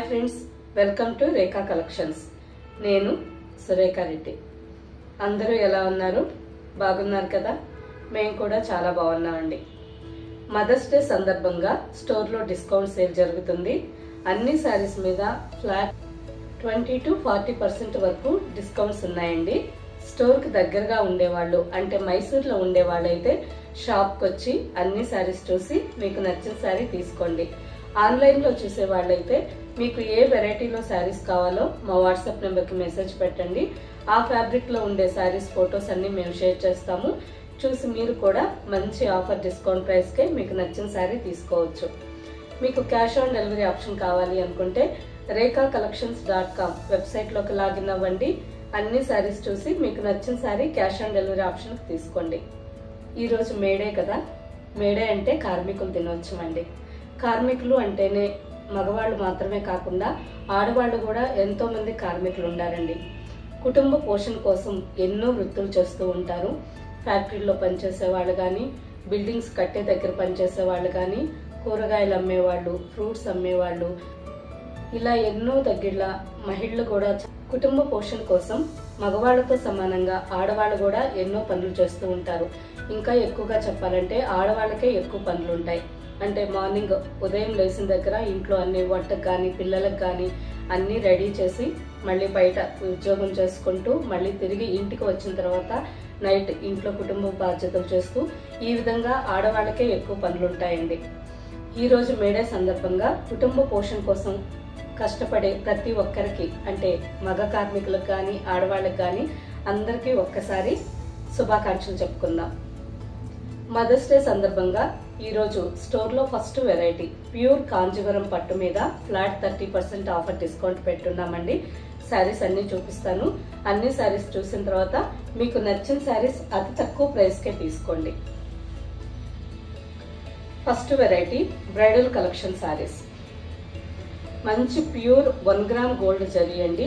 Friends, welcome to Rekha collections. నేను సురేఖా రెడ్డి. అందరూ ఎలా ఉన్నారు? బాగున్నారు కదా? మేము కూడా చాలా బాగున్నామండి. మదర్స్ డే సందర్భంగా స్టోర్లో డిస్కౌంట్ సేల్ జరుగుతుంది. అన్ని శారీస్ మీద ఫ్లాట్ 20 to 40% వరకు డిస్కౌంట్స్ ఉన్నాయండి. స్టోర్కి దగ్గరగా ఉండేవాళ్ళు అంటే మైసూర్లో ఉండేవాళ్ళు అయితే షాప్కి వచ్చి అన్ని శారీస్ చూసి మీకు నచ్చిన శారీ తీసుకోండి. ఆన్లైన్లో చూసే వాళ్ళైతే మీకు ఏ వెరైటీలో శారీస్ కావాలో మా వాట్సాప్ నెంబర్కి మెసేజ్ పెట్టండి. ఆ ఫ్యాబ్రిక్లో ఉండే శారీస్ ఫొటోస్ అన్ని మేము షేర్ చేస్తాము. చూసి మీరు కూడా మంచి ఆఫర్ డిస్కౌంట్ ప్రైస్కే మీకు నచ్చిన శారీ తీసుకోవచ్చు. మీకు క్యాష్ ఆన్ డెలివరీ ఆప్షన్ కావాలి అనుకుంటే rekhacollections.com వెబ్సైట్లోకి లాగిన్ అవ్వండి. అన్ని శారీస్ చూసి మీకు నచ్చిన శారీ క్యాష్ ఆన్ డెలివరీ ఆప్షన్కి తీసుకోండి. ఈరోజు మేడే కదా, మేడే అంటే కార్మికుల దినోత్సవం అండి. కార్మికులు అంటేనే మగవాళ్ళు మాత్రమే కాకుండా ఆడవాళ్ళు కూడా ఎంతో మంది కార్మికులు ఉండారండి. కుటుంబ పోషణ కోసం ఎన్నో వృత్తులు చేస్తూ ఉంటారు. ఫ్యాక్టరీలో పనిచేసే వాళ్ళు కానీ, బిల్డింగ్స్ కట్టే దగ్గర పనిచేసే వాళ్ళు కానీ, కూరగాయలు అమ్మేవాళ్ళు, ఫ్రూట్స్ అమ్మేవాళ్ళు, ఇలా ఎన్నో దగ్గర మహిళలు కూడా కుటుంబ పోషణ కోసం మగవాళ్లతో సమానంగా ఆడవాళ్ళు కూడా ఎన్నో పనులు చేస్తూ ఉంటారు. ఇంకా ఎక్కువగా చెప్పాలంటే ఆడవాళ్ళకే ఎక్కువ పనులు ఉంటాయి. అంటే మార్నింగ్ ఉదయం లేచిన దగ్గర ఇంట్లో అన్ని వంటకు కానీ పిల్లలకు కానీ అన్నీ రెడీ చేసి మళ్ళీ బయట ఉద్యోగం చేసుకుంటూ మళ్ళీ తిరిగి ఇంటికి వచ్చిన తర్వాత నైట్ ఇంట్లో కుటుంబ బాధ్యతలు చేస్తూ ఈ విధంగా ఆడవాళ్ళకే ఎక్కువ పనులు ఉంటాయండి. ఈరోజు మేడే సందర్భంగా కుటుంబ పోషణ కోసం కష్టపడే ప్రతి ఒక్కరికి అంటే మగ కార్మికులకు కానీ ఆడవాళ్ళకి కానీ అందరికీ ఒక్కసారి శుభాకాంక్షలు చెప్పుకుందాం. మదర్స్ డే సందర్భంగా ఈరోజు స్టోర్లో ఫస్ట్ వెరైటీ ప్యూర్ కాంజీవరం పట్టు మీద ఫ్లాట్ 30% ఆఫర్ డిస్కౌంట్ పెట్టున్నామండి. శారీస్ అన్ని చూపిస్తాను. అన్ని శారీస్ చూసిన తర్వాత మీకు నచ్చిన శారీస్ అతి తక్కువ ప్రైస్కే తీసుకోండి. First variety bridal collection saris. మంచి ప్యూర్ 1 గ్రామ్ గోల్డ్ జరీ అండి.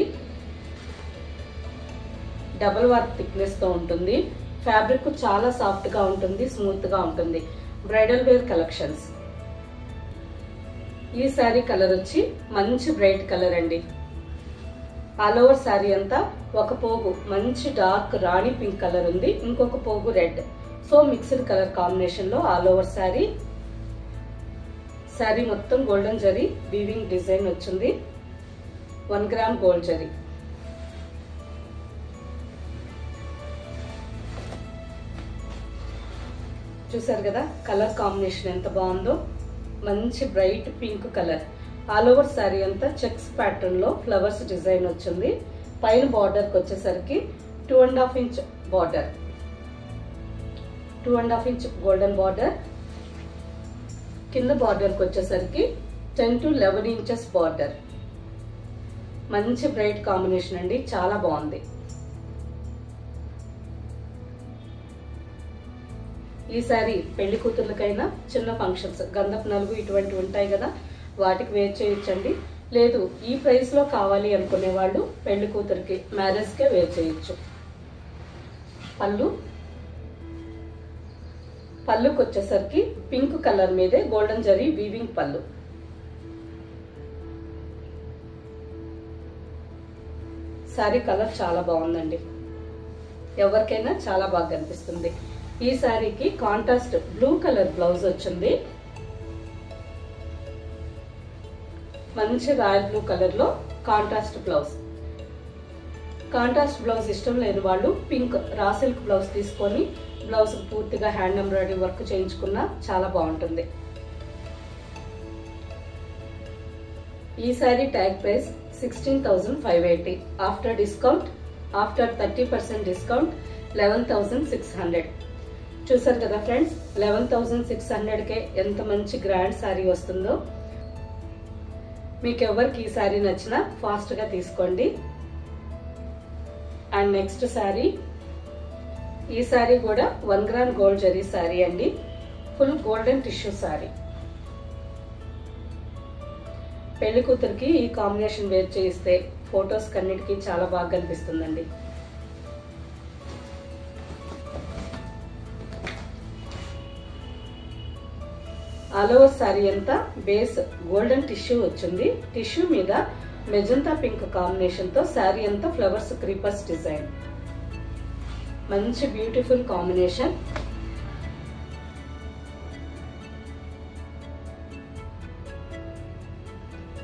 డబుల్ వర్క్ థిక్నెస్ తో ఉంటుంది. ఫ్యాబ్రిక్ చాలా సాఫ్ట్ గా ఉంటుంది, స్మూత్ గా ఉంటుంది. Bridal wear collections. ఈ శారీ కలర్ వచ్చి మంచి బ్రైట్ కలర్ అండి. ఆల్ ఓవర్ శారీ అంతా ఒక పోగు మంచి డార్క్ రాణి పింక్ కలర్ ఉంది, ఇంకొక పోగు red. So mixed colour combination లో ఆల్ ఓవర్ శారీ. శారీ మొత్తం గోల్డెన్ జరీ వీవింగ్ డిజైన్ వచ్చింది. 1 గ్రామ్ గోల్డ్ జరీ. చూసారు కదా కలర్ కాంబినేషన్ ఎంత బాగుందో. మంచి bright pink colour. All over sari అంతా చెక్స్ ప్యాటర్న్ లో ఫ్లవర్స్ డిజైన్ వచ్చింది. పైన బార్డర్ కి వచ్చేసరికి 2.5 inch border, 2.5 inch golden border. కింద బార్డర్ కి వచ్చేసరికి 10 to 11 ఇంచెస్ బార్డర్. మంచి బ్రైట్ కాంబినేషన్ అండి, చాలా బాగుంది. ఈ సారీ పెళ్లి కూతుర్లకైనా చిన్న ఫంక్షన్స్, గంధపు నలుగు ఇటువంటి ఉంటాయి కదా, వాటికి వేర్ చేయొచ్చండి. లేదు ఈ ప్రైస్ లో కావాలి అనుకునే వాళ్ళు పెళ్లి కూతురికి మ్యారేజ్ కే వేర్ చేయొచ్చు. పళ్ళుకి వచ్చేసరికి పింక్ కలర్ మీదే గోల్డెన్ జరీ వీవింగ్ పళ్ళు. శారీ కలర్ చాలా బాగుందండి, ఎవరికైనా చాలా బాగా కనిపిస్తుంది. ఈ శారీకి కాంట్రాస్ట్ బ్లూ కలర్ బ్లౌజ్ వచ్చింది. మంచి రాయల్ బ్లూ కలర్ లో కాంట్రాస్ట్ బ్లౌజ్. కాంట్రాస్ట్ బ్లౌజ్ ఇష్టం లేని వాళ్ళు పింక్ రా సిల్క్ బ్లౌజ్ తీసుకొని బ్లౌజ్ పూర్తిగా హ్యాండ్ ఎంబ్రాయిడరీ వర్క్ చేయించుకున్నా చాలా బాగుంటుంది. ఈ sari tag price 16,580. After discount, after 30% discount 11,600. చూసారు కదా ఫ్రెండ్స్, 11,600కే ఎంత మంచి గ్రాండ్ శారీ వస్తుందో. మీకు ఎవరికి ఈ శారీ నచ్చినా ఫాస్ట్ గా తీసుకోండి. అండ్ నెక్స్ట్ శారీ, ఈ శారీ కూడా 1 గ్రామ్ గోల్డ్ జరీ శారీ అండి. Full golden tissue sari. పెళ్లి కూతురికి ఈ కాంబినేషన్ వేర్ చేయిస్తే ఫొటోస్ కన్నిటికీ చాలా బాగా కనిపిస్తుందండి. ఆల్ ఓవర్ శారీ అంతా బేస్ గోల్డెన్ టిష్యూ వచ్చింది. టిష్యూ మీద మెజంతా పింక్ కాంబినేషన్ తో శారీ అంతా ఫ్లవర్స్ క్రీపర్స్ డిజైన్. మంచి బ్యూటిఫుల్ కాంబినేషన్.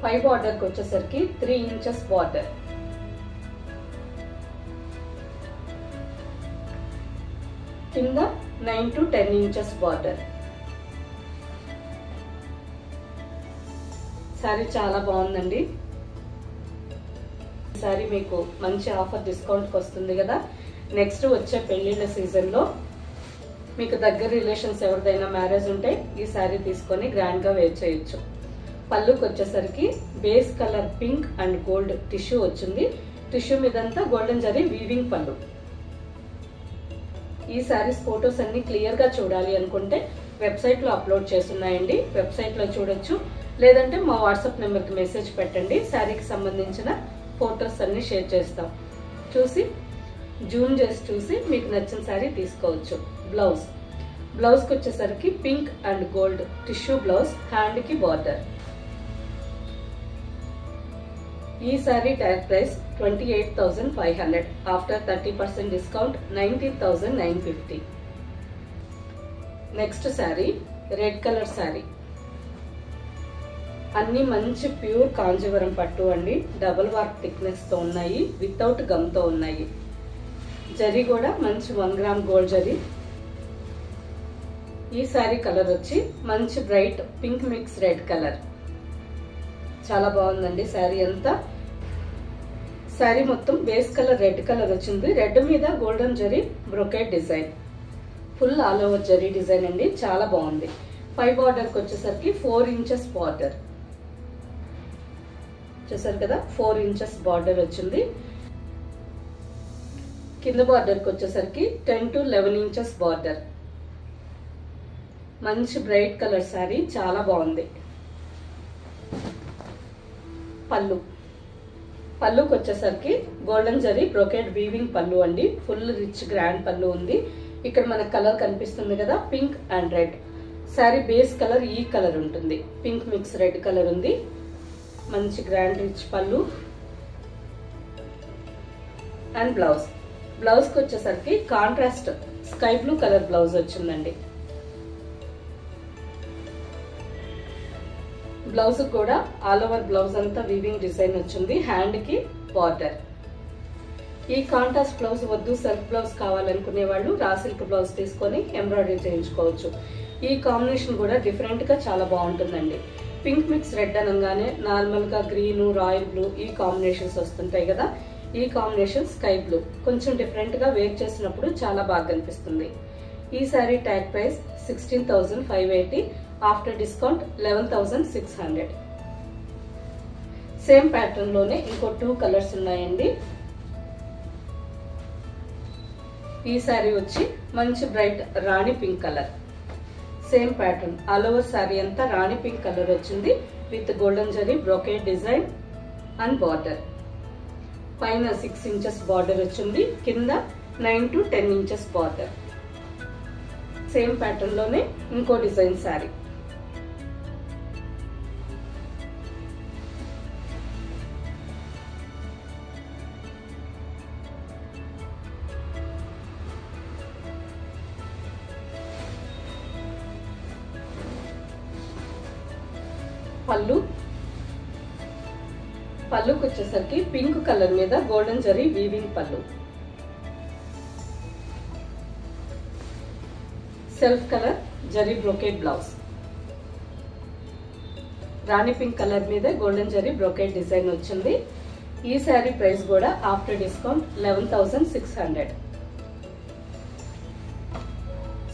పై బార్డర్ కి వచ్చేసరికి 3 ఇంచెస్ బార్డర్. కింద 9 to 10 ఇంచెస్ బార్డర్. సారీ చాలా బాగుందండి. సారీ మీకు మంచి ఆఫర్ డిస్కౌంట్ వస్తుంది కదా. నెక్స్ట్ వచ్చే పెళ్లిళ్ళ సీజన్ లో మీకు దగ్గర రిలేషన్స్ ఎవరిదైనా మ్యారేజ్ ఉంటే ఈ సారీ తీసుకొని గ్రాండ్ గా వేర్ చేయొచ్చు. పళ్ళుకి వచ్చేసరికి base colour pink and gold tissue వచ్చింది. టిష్యూ మీదంతా గోల్డెన్ జరీ వీవింగ్ పళ్ళు. ఈ సారీస్ ఫొటోస్ అన్ని క్లియర్ గా చూడాలి అనుకుంటే వెబ్సైట్ లో అప్లోడ్ చేస్తున్నాయండి. వెబ్సైట్ లో చూడొచ్చు. లేదంటే మా వాట్సాప్ నెంబర్ కి మెసేజ్ పెట్టండి. శారీకి సంబంధించిన ఫొటోస్ అన్ని షేర్ చేస్తాం. చూసి జూమ్ చేసి చూసి మీకు నచ్చిన శారీ తీసుకోవచ్చు. బ్లౌజ్ కి వచ్చేసరికి pink and gold tissue blouse. Hand కి బార్డర్. ఈ sari tag price 28,500. After 30% discount 19,950. Next sorry red colour sorry. అన్ని మంచి ప్యూర్ కాంజీవరం పట్టు అండి. డబుల్ వార్క్ థిక్నెస్ తో ఉన్నాయి. వితౌట్ గమ్ తో ఉన్నాయి. జరీ కూడా మంచి 1 గ్రామ్ గోల్డ్ జరీ. ఈ సారీ కలర్ వచ్చి మంచి bright pink mix red colour. చాలా బాగుందండి శారీ అంతా. శారీ మొత్తం బేస్ కలర్ రెడ్ కలర్ వచ్చింది. రెడ్ మీద golden zari brocade design. Full all over zari design అండి. చాలా బాగుంది. పై బార్డర్ కి వచ్చేసరికి 4 ఇంచెస్ బార్డర్. చూసారు కదా 4 ఇంచెస్ బార్డర్ వచ్చింది. కింద బార్డర్ కి వచ్చేసరికి 10 to 11 ఇంచెస్ బార్డర్. మంచి బ్రైట్ కలర్ శారీ. చాలా బాగుంది. పళ్ళుకి వచ్చేసరికి గోల్డెన్ జరీ బ్రోకెట్ వీవింగ్ పళ్ళు అండి. ఫుల్ రిచ్ గ్రాండ్ పళ్ళు ఉంది. ఇక్కడ మనకు కలర్ కనిపిస్తుంది కదా pink and red. Sari base colour ఈ కలర్ ఉంటుంది. పింక్ మిక్స్ రెడ్ కలర్ ఉంది. మంచి గ్రాండ్ రిచ్ పళ్ళు. అండ్ బ్లౌజ్ కి వచ్చేసరికి contrast sky blue colour blouse వచ్చిందండి. బ్లౌజ్ కూడా ఆల్ ఓవర్ బ్లౌజ్ అంతా వీవింగ్ డిజైన్ వచ్చింది. హ్యాండ్ కి బార్డర్. ఈ కాంట్రాస్ట్ బ్లౌజ్ వద్దు సెల్ఫ్ బ్లౌజ్ కావాలనుకునే వాళ్ళు రా సిల్క్ బ్లౌజ్ తీసుకొని ఎంబ్రాయిడరీ చేయించుకోవచ్చు. ఈ కాంబినేషన్ కూడా డిఫరెంట్ గా చాలా బాగుంటుందండి. పింక్ మిక్స్ రెడ్ అనగానే నార్మల్ గా గ్రీన్ రాయల్ బ్లూ ఈ కాంబినేషన్స్ వస్తుంటాయి కదా. ఈ కాంబినేషన్ స్కై బ్లూ కొంచెం డిఫరెంట్ గా వేర్ చేసినప్పుడు చాలా బాగా కనిపిస్తుంది. ఈ sari tag price 16,580. After discount 11,600. Same pattern లోనే ఇంకో 2 కలర్స్ ఉన్నాయండి. ఈ సారీ వచ్చి మంచి bright rani pink colour. Same pattern all over sari అంతా రాణి పింక్ కలర్ వచ్చింది. With golden zari brocade design and border. పైన 6 ఇంచెస్ బార్డర్ వచ్చింది. కింద 9 to 10 inches border. Same pattern లోనే ఇంకో డిజైన్ సారీ. పళ్ళుకి వచ్చేసరికి పింక్ కలర్ మీద గోల్డెన్ జరీ వీవింగ్ పళ్ళు. Self colour zari brocade blouse. Rani pink colour మీద గోల్డెన్ జరీ బ్రోకెట్ డిజైన్ వచ్చింది. ఈ శారీ ప్రైస్ కూడా ఆఫ్టర్ డిస్కౌంట్ 11,600.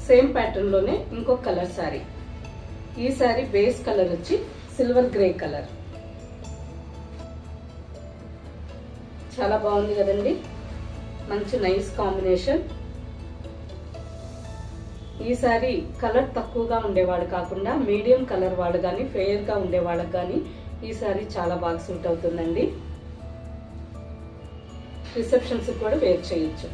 సేమ్ ప్యాటర్న్ లోనే ఇంకో కలర్ శారీ. ఈ శారీ బేస్ కలర్ వచ్చి సిల్వర్ గ్రే కలర్. చాలా బాగుంది కదండి. మంచి నైస్ కాంబినేషన్. ఈ సారీ కలర్ తక్కువగా ఉండేవాడు కాకుండా మీడియం కలర్ వాడు కానీ ఫెయిర్ గా ఉండేవాళ్ళకి కానీ ఈ సారీ చాలా బాగా సూట్ అవుతుందండి. రిసెప్షన్స్ కూడా వేర్ చేయొచ్చు.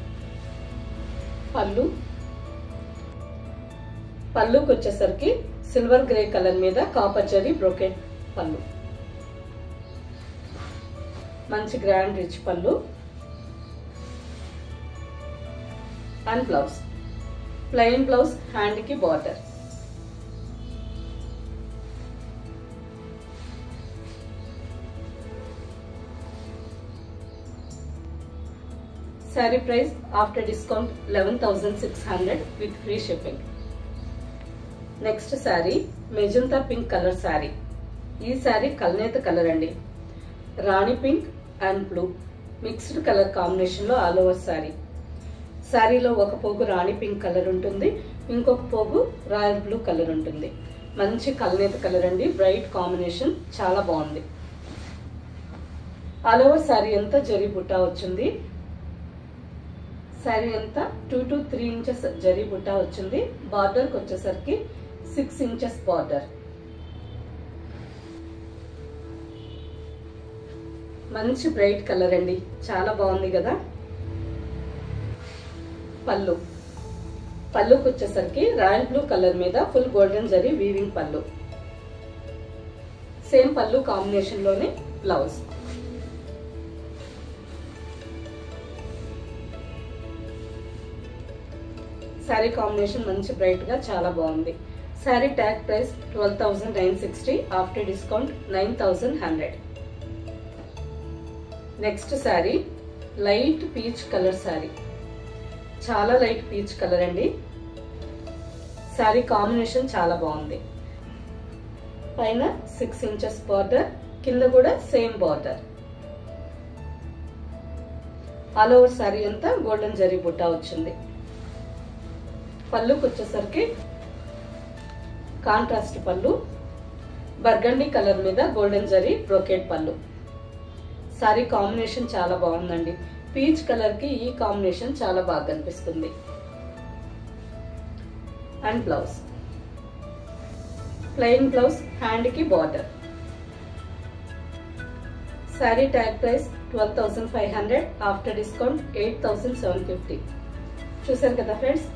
పళ్ళుకి వచ్చేసరికి సిల్వర్ గ్రే కలర్ మీద కాపర్ జరీ బ్రోకెట్ పళ్ళు, మంచి గ్రాండ్ రిచ్ పళ్ళు and blouse. Plain blouse, hand కి border. Sari price after discount 11,600 with free shipping. Next sari magenta pink colour sari. ఈ శారీ కల్నేత కలర్ అండి. Rani pink and blue mixed colour combination లో all over sari. శారీలో ఒక పోగు రాణి pink colour ఉంటుంది, ఇంకొక పోగు రాయల్ బ్లూ కలర్ ఉంటుంది. మంచి కల్నేత కలర్ అండి, బ్రైట్ కాంబినేషన్, చాలా బాగుంది. ఆల్ ఓవర్ శారీ అంతా జరీ బుట్టా వచ్చింది. శారీ అంతా 2 to 3 ఇంచెస్ జరీ బుట్టా వచ్చింది. బార్డర్కి వచ్చేసరికి 6 ఇంచెస్ బార్డర్. మంచి బ్రైట్ కలర్ అండి, చాలా బాగుంది కదా. పళ్ళు, పళ్ళుకి వచ్చేసరికి రాయల్ బ్లూ కలర్ మీద ఫుల్ గోల్డెన్ జరీ వీవింగ్ పళ్ళు. సేమ్ పళ్ళు కాంబినేషన్ లోనే బ్లౌజ్. శారీ కాంబినేషన్ మంచి బ్రైట్ గా చాలా బాగుంది. Sari tag price 12,960 after discount 9,100. Next sari light peach colour sari. చాలా లైట్ పీచ్ కలర్ అండి. శారీ కాంబినేషన్ చాలా బాగుంది. పైన 6 ఇంచెస్ బార్డర్, కింద కూడా same border. All over sari అంతా గోల్డెన్ జరీ బుట్టా వచ్చింది. పళ్ళుకి వచ్చేసరికి కాంట్రాస్ట్ పళ్ళు, బర్గండీ కలర్ మీద గోల్డెన్ జరీ బ్రోకెట్ పళ్ళు. శారీ కాంబినేషన్ చాలా బాగుందండి. పీచ్ కలర్ కి ఈ కాంబినేషన్ చాలా బాగా కనిపిస్తుంది. And blouse, plain blouse, hand కి border. Sari tag price 12,500 after discount 8,750. చూసారు కదా ఫ్రెండ్స్,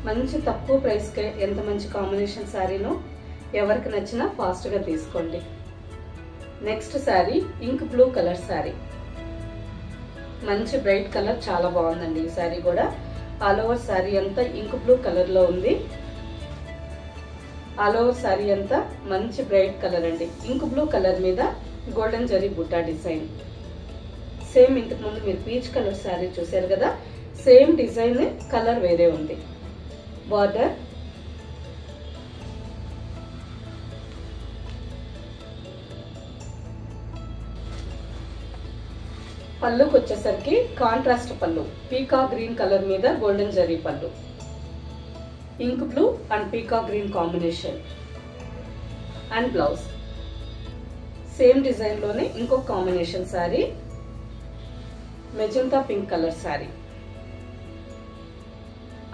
మంచి తక్కువ ప్రైస్ కే ఎంత మంచి కాంబినేషన్ శారీనో. ఎవరికి నచ్చినా ఫాస్ట్ గా తీసుకోండి. Next sari ink blue colour sari. మంచి బ్రైట్ కలర్, చాలా బాగుందండి ఈ శారీ కూడా. ఆల్ ఓవర్ శారీ అంతా ఇంక్ బ్లూ కలర్ లో ఉంది. ఆల్ ఓవర్ శారీ అంతా మంచి బ్రైట్ కలర్ అండి. ఇంక్ బ్లూ కలర్ మీద golden zari Butta design. Same ఇంతకు ముందు మీరు పీచ్ కలర్ శారీ చూసారు కదా, సేమ్ డిజైన్, కలర్ వేరే ఉంది. బార్డర్, పళ్ళుకి వచ్చేసరికి కాంట్రాస్ట్ పళ్ళు, పీకా గ్రీన్ కలర్ మీద గోల్డెన్ జరీ పళ్ళు. Ink blue and peacock green combination. And blouse same design లోనే ఇంకొక combination sari, magenta pink colour sari.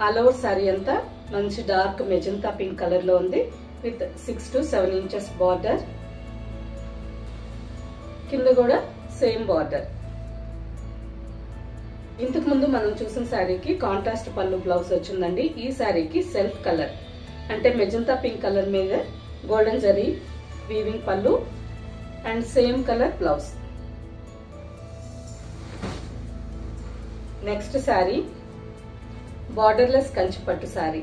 All over sari అంతా మంచి డార్క్ మెజంతా పింక్ కలర్ లో ఉంది విత్ 6 to 7 ఇంచెస్ బార్డర్. కింద కూడా సేమ్ బార్డర్. ఇంతకు ముందు మనం చూసిన శారీకి కాంట్రాస్ట్ పళ్ళు బ్లౌజ్ వచ్చిందండి. ఈ శారీకి సెల్ఫ్ కలర్ అంటే మెజంతా పింక్ కలర్ మీద గోల్డెన్ జరీ వీవింగ్ పళ్ళు and same colour blouse. Next sari borderless కంచిపట్టు శారీ.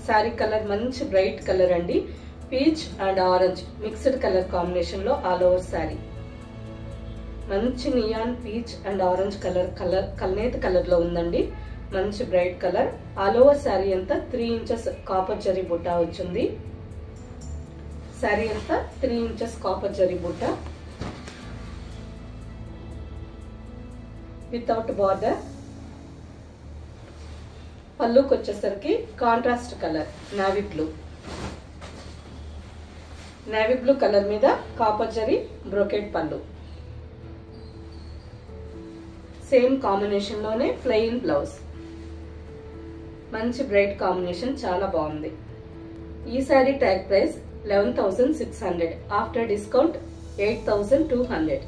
శారీ కలర్ మంచి బ్రైట్ కలర్ అండి. Peach and orange mixed colour combination లో ఆల్ ఓవర్ శారీ. మంచి neon peach and orange colour కల్నేత colour లో ఉందండి. మంచి bright colour. All over sari అంతా 3 ఇంచెస్ కాపర్ జరీ బుట్టా వచ్చింది. శారీ అంతా 3 inches copper zari Butta without border. పళ్ళుకి వచ్చేసరికి contrast colour navy blue. Navy blue colour మీద కాపర్ జరీ బ్రోకెట్ పళ్ళు. సేమ్ కాంబినేషన్ లోనే ప్లెయిన్ బ్లౌజ్. మంచి బ్రైట్ కాంబినేషన్, చాలా బాగుంది. ఈ sari tag price 11,600 after discount 8,200.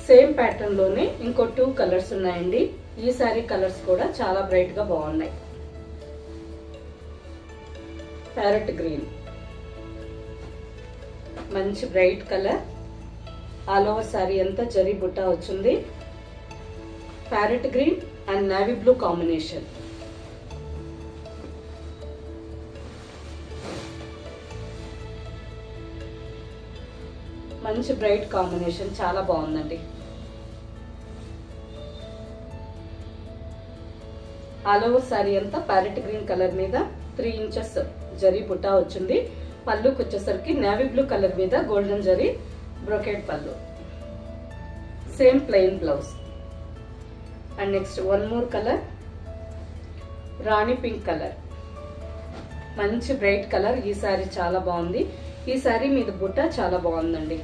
Same pattern లోనే ఇంకో 2 కలర్స్ ఉన్నాయండి. ఈ శారీ కలర్స్ కూడా చాలా బ్రైట్ గా బాగున్నాయి. ప్యారెట్ గ్రీన్, మంచి bright colour. All over sari అంతా జరీ బుట్ట వచ్చింది. Parrot green and navy blue combination. మంచి బ్రైట్ కాంబినేషన్, చాలా బాగుందండి. ఆల్ ఓవర్ సారీ అంతా ప్యారెట్ గ్రీన్ కలర్ మీద 3 ఇంచెస్ జరీ బుట్టా వచ్చింది. పళ్ళుకి వచ్చేసరికి నేవీ బ్లూ కలర్ మీద గోల్డెన్ జరీ బ్రొకెట్ పళ్ళు. Same plain blouse. And next one more colour, rani pink colour, మంచి బ్రైట్ కలర్. ఈ సారీ చాలా బాగుంది. ఈ సారీ మీద బుట్ట చాలా బాగుందండి.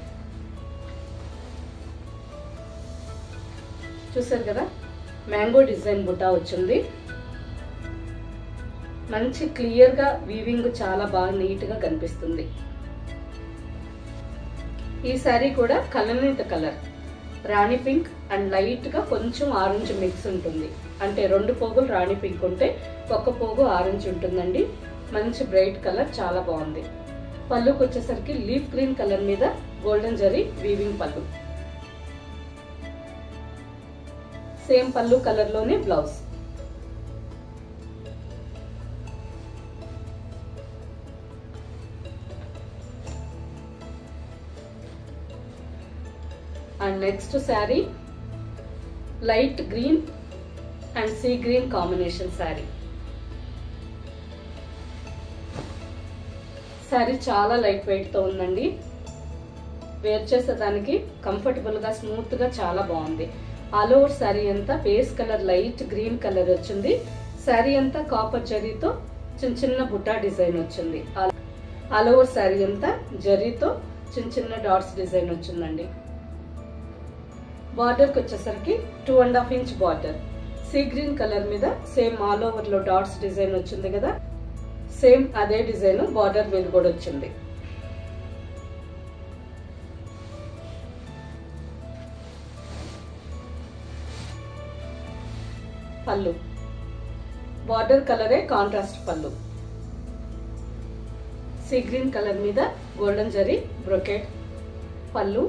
చూసారు కదా, మ్యాంగో డిజైన్ బుట్ట వచ్చింది. మంచి క్లియర్ గా వీవింగ్ చాలా బాగా నీట్ గా కనిపిస్తుంది. ఈ సారీ కూడా కలనేత colour, rani pink and light గా కొంచెం ఆరెంజ్ మిక్స్ ఉంటుంది. అంటే 2 పోగులు రాణి పింక్ ఉంటే 1 పోగు ఆరెంజ్ ఉంటుందండి. మంచి బ్రైట్ కలర్, చాలా బాగుంది. పళ్ళుకి వచ్చేసరికి లీఫ్ గ్రీన్ కలర్ మీద గోల్డెన్ జరీ వీవింగ్ పళ్ళు. సేమ్ పళ్ళు కలర్ లోనే blouse. And next sari light green and see green combination sari. Sari చాలా లైట్ వెయిట్ తో ఉందండి. వేర్ చేసేదానికి కంఫర్టబుల్ గా స్మూత్ గా చాలా బాగుంది. ఆల్ ఓవర్ శారీ అంతా base colour light green colour వచ్చింది. శారీ అంతా కాపర్ జరీతో చిన్న చిన్న బుట్టా డిజైన్ వచ్చింది. ఆల్ ఓవర్ శారీ అంతా జరీతో చిన్న చిన్న డాట్స్ డిజైన్ వచ్చిందండి. బార్డర్ కి వచ్చేసరికి 2.5 inch border. See green colour మీద సేమ్ ఆల్ ఓవర్ లో డాట్స్ డిజైన్ వచ్చింది కదా, సేమ్ అదే డిజైన్ బార్డర్ మీద కూడా వచ్చింది. పళ్ళు బార్డర్ కలరే కాంట్రాస్ట్ పళ్ళు. సీ గ్రీన్ కలర్ మీద గోల్డెన్ జరీ బ్రొకెట్ పళ్ళు.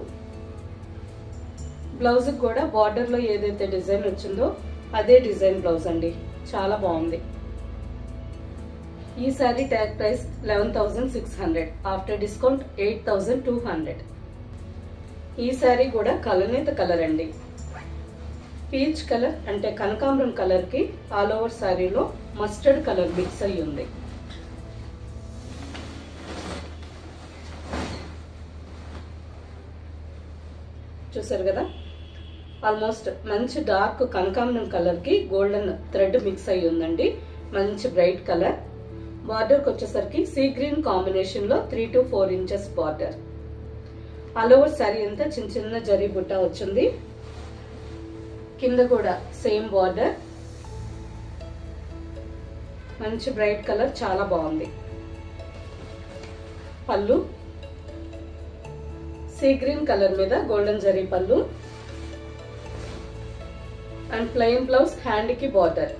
బ్లౌజ్ కూడా బార్డర్ లో ఏదైతే డిజైన్ వచ్చిందో అదే డిజైన్ బ్లౌజ్ అండి. చాలా బాగుంది. ఈ sari tag price 11,600, after discount 8,200. ఈ సారీ కూడా కలనేత కలర్ అండి. పీచ్ కలర్ అంటే కనకాంబరం కలర్ కి ఆల్ ఓవర్ సారీలో మస్టర్డ్ కలర్ మిక్స్ అయ్యి ఉంది. చూసారు కదా, ఆల్మోస్ట్ మంచి డార్క్ కనకాంబరం కలర్ కి గోల్డెన్ థ్రెడ్ మిక్స్ అయ్యి ఉందండి. మంచి బ్రైట్ కలర్. బార్డర్ కి వచ్చేసరికి సీ గ్రీన్ కాంబినేషన్ లో 3 to 4 inches border. All over sari అంతా చిన్న చిన్న జరీ బుట్ట వచ్చింది. కింద కూడా సేమ్ బార్డర్. మంచి బ్రైట్ కలర్, చాలా బాగుంది. పళ్ళు సీ గ్రీన్ కలర్ మీద గోల్డెన్ జరీ పళ్ళు అండ్ ప్లెయిన్ బ్లౌజ్, హ్యాండ్ కి బార్డర్.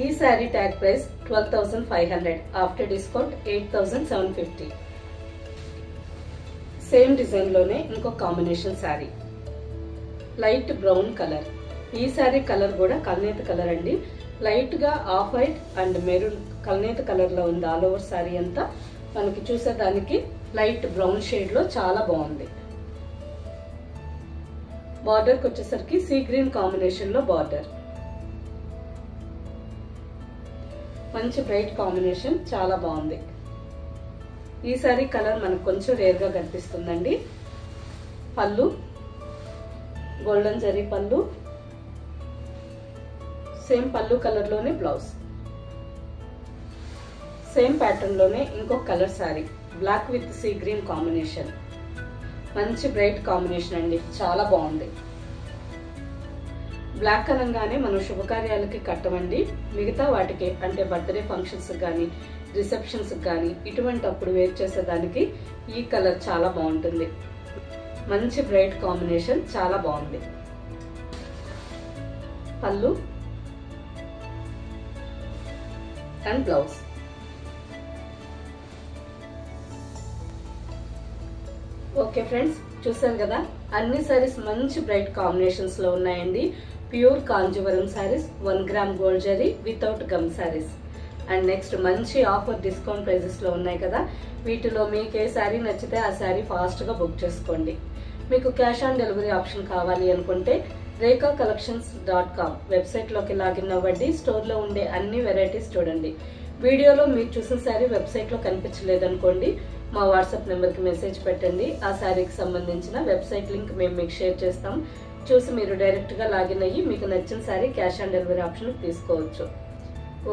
ఈ sari tag price 12,500, after discount 8,750. Same design లోనే ఇంకో combination sari light brown colour. ఈ సారీ కలర్ కూడా కల్నేత కలర్ అండి. లైట్ గా ఆఫ్ వైట్ అండ్ మెరూన్ కల్నేత కలర్ లో ఉంది. ఆల్ ఓవర్ సారీ అంతా మనకి చూసేదానికి లైట్ బ్రౌన్ షేడ్ లో చాలా బాగుంది. బార్డర్ కి వచ్చేసరికి సీ గ్రీన్ కాంబినేషన్ లో బార్డర్. మంచి బ్రైట్ కాంబినేషన్, చాలా బాగుంది. ఈ సారీ కలర్ మనకు కొంచెం రేర్ గా కనిపిస్తుందండి. పళ్ళు గోల్డెన్ జరీ పళ్ళు. సేమ్ పళ్ళు కలర్ లోనే బ్లౌజ్. సేమ్ ప్యాటర్న్ లోనే ఇంకో colour sari black with sea green combination. మంచి బ్రైట్ కాంబినేషన్ అండి, చాలా బాగుంది. బ్లాక్ అనగానే మనం శుభకార్యాలకి కట్టమండి. మిగతా వాటికి అంటే బర్త్డే ఫంక్షన్స్ కానీ రిసెప్షన్స్ కానీ ఇటువంటి అప్పుడు వేర్ చేసేదానికి ఈ కలర్ చాలా బాగుంటుంది. మంచి బ్రైట్ కాంబినేషన్, చాలా బాగుంది. పళ్ళు అండ్ బ్లౌజ్. ఓకే ఫ్రెండ్స్, చూసారు కదా అన్ని సారీస్ మంచి బ్రైట్ కాంబినేషన్స్ లో ఉన్నాయండి. Pure Kanjeevaram saris, 1 gram gold zari without gum saris. And next మంచి ఆఫర్ డిస్కౌంట్ ప్రైజెస్ లో ఉన్నాయి కదా. వీటిలో మీకు ఏ శారీ నచ్చితే ఆ శారీ ఫాస్ట్ గా బుక్ చేసుకోండి. మీకు క్యాష్ ఆన్ డెలివరీ ఆప్షన్ కావాలి అనుకుంటే rekacollections.com వెబ్సైట్ లోకి లాగిన్ అవ్వండి. స్టోర్ లో ఉండే అన్ని వెరైటీస్ చూడండి. వీడియోలో మీరు చూసిన శారీ వెబ్సైట్ లో కనిపించలేదనుకోండి, మా వాట్సాప్ నెంబర్ కి మెసేజ్ పెట్టండి. ఆ శారీకి సంబంధించిన వెబ్సైట్ లింక్ మేము మీకు షేర్ చేస్తాం. చూసి మీరు డైరెక్ట్ గా లాగిన్ అయ్యి మీకు నచ్చిన sari cash on delivery option తీసుకోవచ్చు.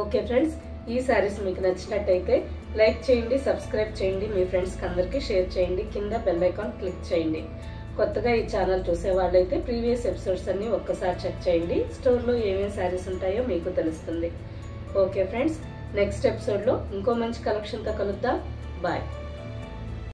ఓకే ఫ్రెండ్స్, ఈ శారీస్ మీకు నచ్చినట్టయితే లైక్ చేయండి, సబ్స్క్రైబ్ చేయండి, మీ ఫ్రెండ్స్ కి అందరికి షేర్ చేయండి. కింద బెల్ ఐకాన్ క్లిక్ చేయండి. కొత్తగా ఈ ఛానల్ చూసే వాళ్ళైతే ప్రీవియస్ ఎపిసోడ్స్ అన్ని ఒక్కసారి చెక్ చేయండి. స్టోర్ లో ఏమేమి శారీస్ ఉంటాయో మీకు తెలుస్తుంది. ఓకే ఫ్రెండ్స్, నెక్స్ట్ ఎపిసోడ్ లో ఇంకో మంచి కలెక్షన్ తో కలుద్దాం. బాయ్.